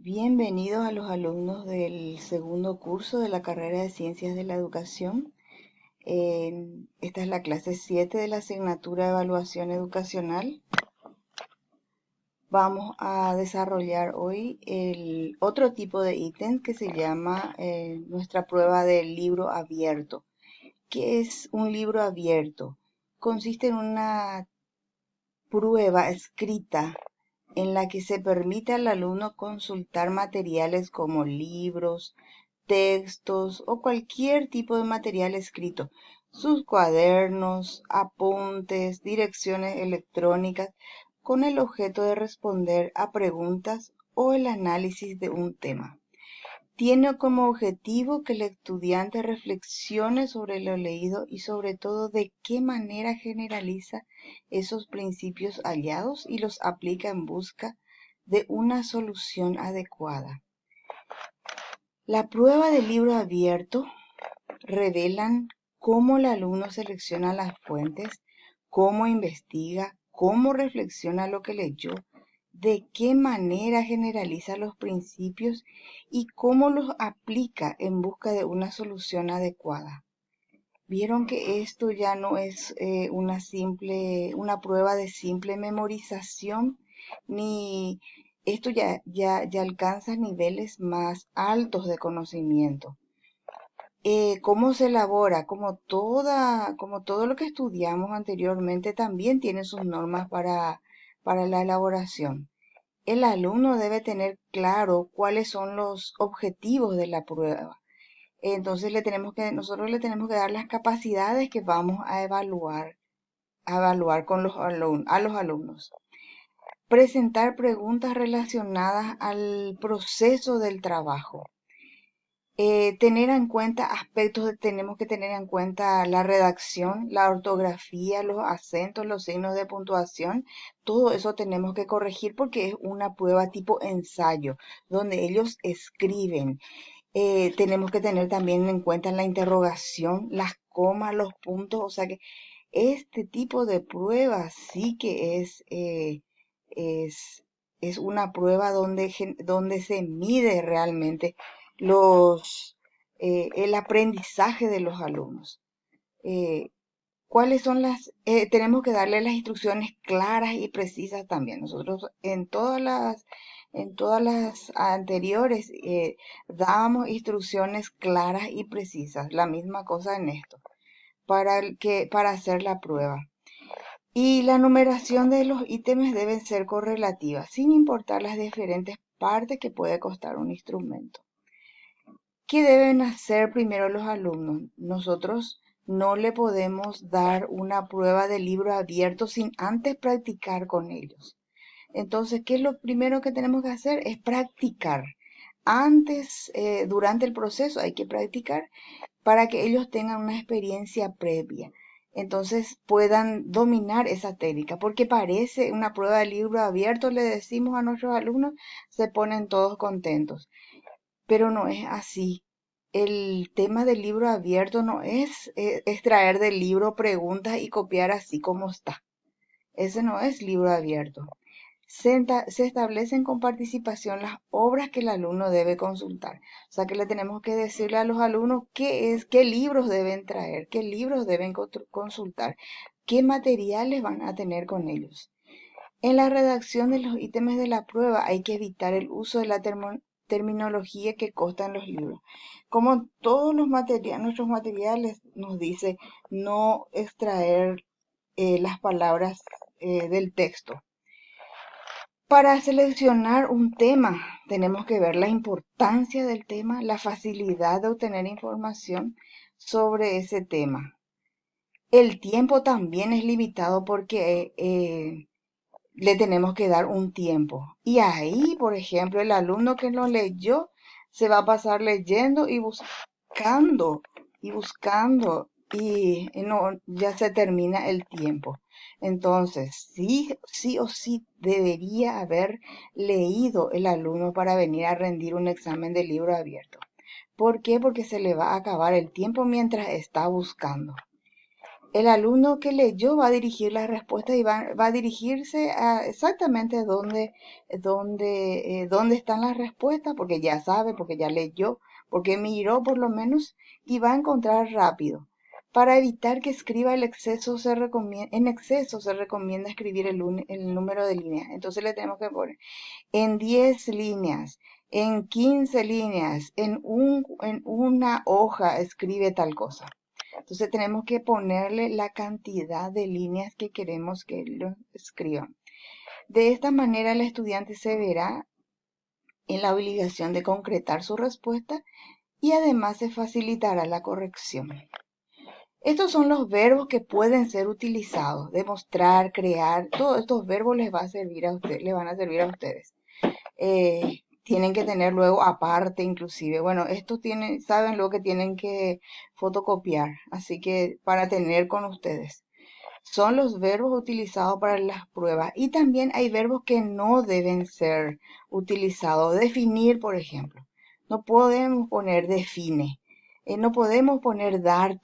Bienvenidos a los alumnos del segundo curso de la carrera de Ciencias de la Educación. Esta es la clase 7 de la asignatura de Evaluación Educacional. Vamos a desarrollar hoy el otro tipo de ítem que se llama nuestra prueba del libro abierto. ¿Qué es un libro abierto? Consiste en una prueba escrita en la que se permite al alumno consultar materiales como libros, textos o cualquier tipo de material escrito, sus cuadernos, apuntes, direcciones electrónicas, con el objeto de responder a preguntas o el análisis de un tema. Tiene como objetivo que el estudiante reflexione sobre lo leído y sobre todo de qué manera generaliza esos principios hallados y los aplica en busca de una solución adecuada. La prueba del libro abierto revelan cómo el alumno selecciona las fuentes, cómo investiga, cómo reflexiona lo que leyó, de qué manera generaliza los principios y cómo los aplica en busca de una solución adecuada. Vieron que esto ya no es una prueba de simple memorización, ni esto ya alcanza niveles más altos de conocimiento. ¿Cómo se elabora? Como todo lo que estudiamos anteriormente, también tiene sus normas para la elaboración. El alumno debe tener claro cuáles son los objetivos de la prueba. Entonces nosotros le tenemos que dar las capacidades que vamos a evaluar con a los alumnos. Presentar preguntas relacionadas al proceso del trabajo. Tener en cuenta tenemos que tener en cuenta la redacción, la ortografía, los acentos, los signos de puntuación. Todo eso tenemos que corregir porque es una prueba tipo ensayo, donde ellos escriben. Tenemos que tener también en cuenta la interrogación, las comas, los puntos. O sea que este tipo de pruebas sí que es, es una prueba donde se mide realmente el aprendizaje de los alumnos. Eh, ¿Cuáles son tenemos que darle las instrucciones claras y precisas también? Nosotros en todas las anteriores dábamos instrucciones claras y precisas, la misma cosa en esto, para hacer la prueba. Y la numeración de los ítems deben ser correlativas, sin importar las diferentes partes que puede costar un instrumento. ¿Qué deben hacer primero los alumnos? Nosotros no le podemos dar una prueba de libro abierto sin antes practicar con ellos. Entonces, ¿qué es lo primero que tenemos que hacer? Es practicar. Durante el proceso hay que practicar para que ellos tengan una experiencia previa. Entonces puedan dominar esa técnica, porque parece una prueba de libro abierto, le decimos a nuestros alumnos, se ponen todos contentos, pero no es así. El tema del libro abierto no es extraer del libro preguntas y copiar así como está. Ese no es libro abierto. Se establecen con participación las obras que el alumno debe consultar. O sea que le tenemos que decirle a los alumnos qué libros deben traer, qué libros deben consultar, qué materiales van a tener con ellos. En la redacción de los ítems de la prueba hay que evitar el uso de la terminología que consta en los libros. Como todos nuestros materiales nos dice no extraer las palabras del texto. Para seleccionar un tema, tenemos que ver la importancia del tema, la facilidad de obtener información sobre ese tema. El tiempo también es limitado porque le tenemos que dar un tiempo. Y ahí, por ejemplo, el alumno que no leyó se va a pasar leyendo y buscando y no, ya se termina el tiempo. Entonces, sí o sí debería haber leído el alumno para venir a rendir un examen de libro abierto. ¿Por qué? Porque se le va a acabar el tiempo mientras está buscando. El alumno que leyó va a dirigir las respuestas y va a dirigirse a exactamente dónde están las respuestas, porque ya sabe, porque ya leyó, porque miró por lo menos, y va a encontrar rápido. Para evitar que escriba en exceso se recomienda escribir el número de líneas. Entonces le tenemos que poner en 10 líneas, en 15 líneas, en una hoja escribe tal cosa. Entonces tenemos que ponerle la cantidad de líneas que queremos que lo escriban. De esta manera el estudiante se verá en la obligación de concretar su respuesta y además se facilitará la corrección. Estos son los verbos que pueden ser utilizados: demostrar, crear. Todos estos verbos les van a servir a ustedes. Tienen que tener luego aparte inclusive. Bueno, saben lo que tienen que fotocopiar, así que para tener con ustedes. Son los verbos utilizados para las pruebas y también hay verbos que no deben ser utilizados. Definir, por ejemplo. No podemos poner define. No podemos poner dar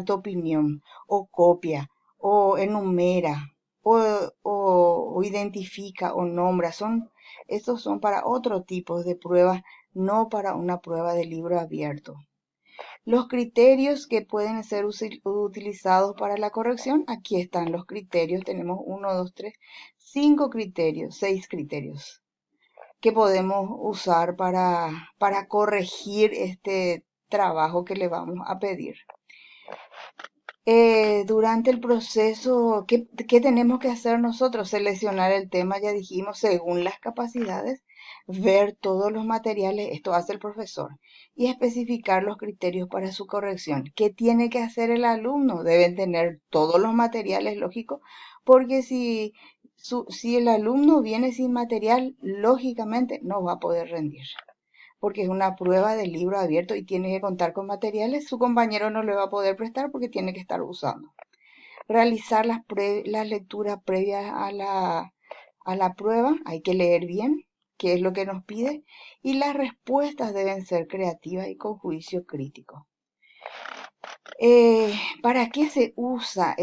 tu opinión o copia o enumera o identifica o nombra. Estos son para otro tipo de pruebas, no para una prueba de libro abierto. Los criterios que pueden ser utilizados para la corrección, aquí están los criterios, tenemos 1, 2, 3, 5 criterios, 6 criterios que podemos usar para corregir este trabajo que le vamos a pedir. Durante el proceso, ¿qué tenemos que hacer nosotros? Seleccionar el tema, ya dijimos, según las capacidades, ver todos los materiales, esto hace el profesor, y especificar los criterios para su corrección. ¿Qué tiene que hacer el alumno? Deben tener todos los materiales, lógico, porque si el alumno viene sin material, lógicamente no va a poder rendir, porque es una prueba de libro abierto y tiene que contar con materiales, su compañero no le va a poder prestar porque tiene que estar usando. Realizar las lecturas previas a la prueba, hay que leer bien qué es lo que nos pide, y las respuestas deben ser creativas y con juicio crítico. ¿Para qué se usa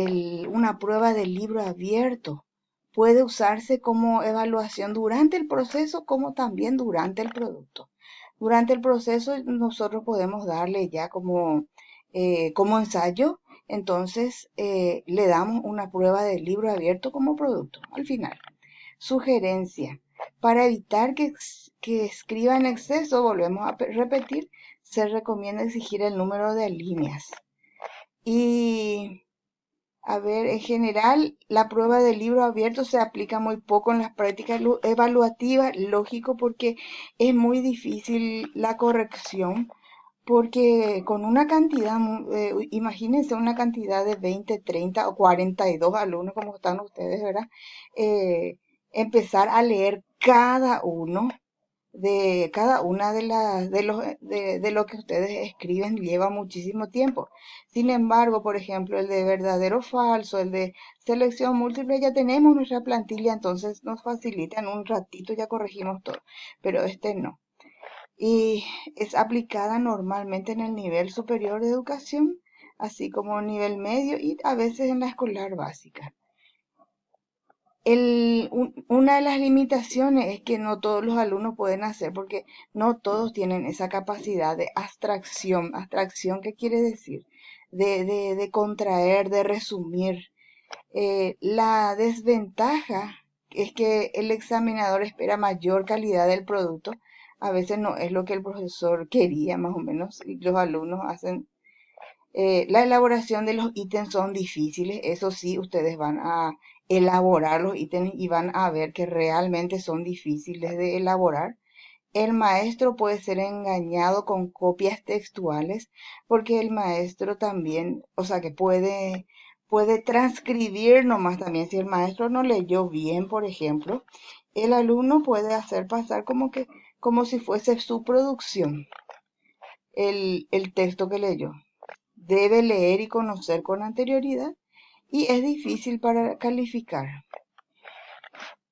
una prueba de libro abierto? Puede usarse como evaluación durante el proceso como también durante el producto. Durante el proceso nosotros podemos darle ya como ensayo, entonces le damos una prueba de libro abierto como producto al final. Sugerencia: para evitar que escriba en exceso, volvemos a repetir, se recomienda exigir el número de líneas. Y a ver, en general, la prueba del libro abierto se aplica muy poco en las prácticas evaluativas, lógico, porque es muy difícil la corrección, porque con una cantidad, imagínense una cantidad de 20, 30 o 42 alumnos como están ustedes, ¿verdad? Eh, Empezar a leer cada uno de cada una de lo que ustedes escriben lleva muchísimo tiempo. Sin embargo, por ejemplo, el de verdadero o falso, el de selección múltiple, ya tenemos nuestra plantilla, entonces nos facilita en un ratito, ya corregimos todo, pero este no. Y es aplicada normalmente en el nivel superior de educación, así como nivel medio y a veces en la escolar básica. Una de las limitaciones es que no todos los alumnos pueden hacer, porque no todos tienen esa capacidad de abstracción. ¿Abstracción qué quiere decir? De contraer, de resumir. La desventaja es que el examinador espera mayor calidad del producto. A veces no es lo que el profesor quería, más o menos, y los alumnos hacen. La elaboración de los ítems son difíciles, eso sí, ustedes van a elaborar los ítems y van a ver que realmente son difíciles de elaborar. El maestro puede ser engañado con copias textuales, porque el maestro también, o sea que puede transcribir nomás también. Si el maestro no leyó bien, por ejemplo, el alumno puede hacer pasar como si fuese su producción el texto que leyó. Debe leer y conocer con anterioridad y es difícil para calificar.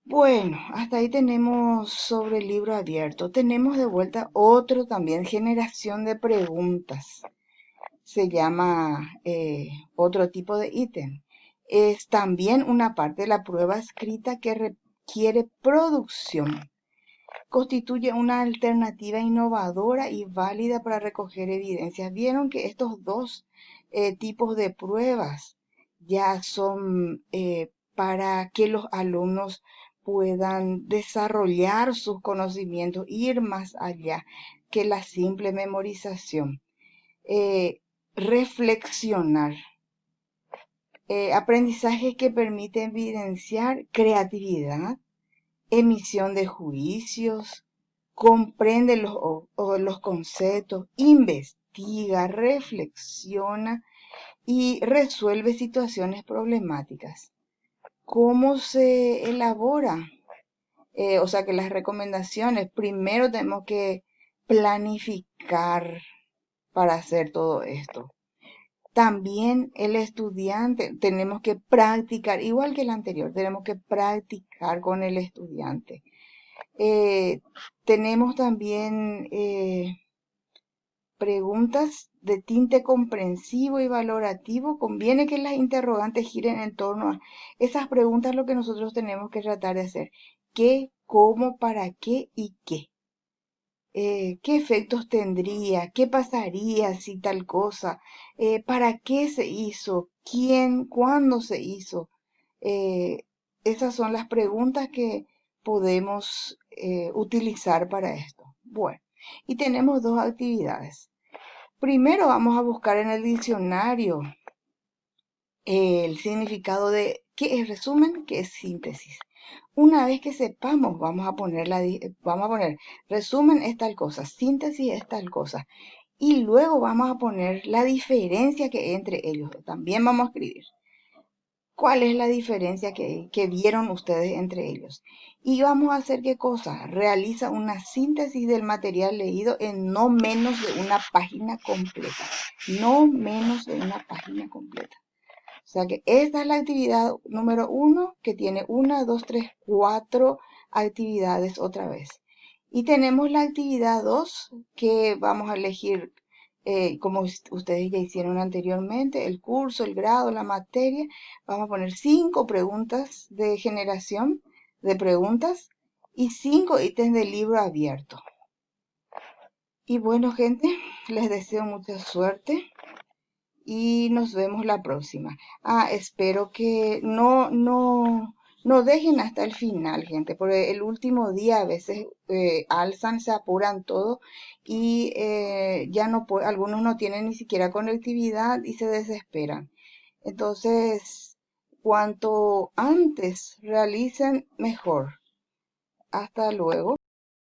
Bueno, hasta ahí tenemos sobre el libro abierto. Tenemos de vuelta otro también, generación de preguntas. se llama otro tipo de ítem. Es también una parte de la prueba escrita que requiere producción. Constituye una alternativa innovadora y válida para recoger evidencias. Vieron que estos dos tipos de pruebas ya son para que los alumnos puedan desarrollar sus conocimientos, ir más allá que la simple memorización. Reflexionar. Aprendizaje que permite evidenciar creatividad, emisión de juicios, comprende los conceptos, investiga, reflexiona y resuelve situaciones problemáticas. ¿Cómo se elabora? O sea que las recomendaciones, primero tenemos que planificar para hacer todo esto. También el estudiante, tenemos que practicar, igual que el anterior, tenemos que practicar con el estudiante. Tenemos también preguntas de tinte comprensivo y valorativo. Conviene que las interrogantes giren en torno a esas preguntas, lo que nosotros tenemos que tratar de hacer. ¿Qué, cómo, para qué y qué? ¿Qué efectos tendría? ¿Qué pasaría si tal cosa? ¿Para qué se hizo? ¿Quién? ¿Cuándo se hizo? Eh, Esas son las preguntas que podemos utilizar para esto. Bueno, y tenemos dos actividades. Primero vamos a buscar en el diccionario el significado de qué es resumen, qué es síntesis. Una vez que sepamos, vamos a poner resumen es tal cosa, síntesis es tal cosa. Y luego vamos a poner la diferencia que hay entre ellos. También vamos a escribir cuál es la diferencia que vieron ustedes entre ellos. Y vamos a hacer qué cosa. Realiza una síntesis del material leído en no menos de una página completa. No menos de una página completa. O sea que esta es la actividad número 1, que tiene 1, 2, 3, 4 actividades otra vez. Y tenemos la actividad 2, que vamos a elegir, como ustedes ya hicieron anteriormente, el curso, el grado, la materia. Vamos a poner 5 preguntas de generación de preguntas y 5 ítems del libro abierto. Y bueno, gente, les deseo mucha suerte y nos vemos la próxima. Espero que no dejen hasta el final, gente, porque el último día a veces alzan, se apuran todo y ya no algunos no tienen ni siquiera conectividad y se desesperan. Entonces, cuanto antes realicen, mejor. Hasta luego.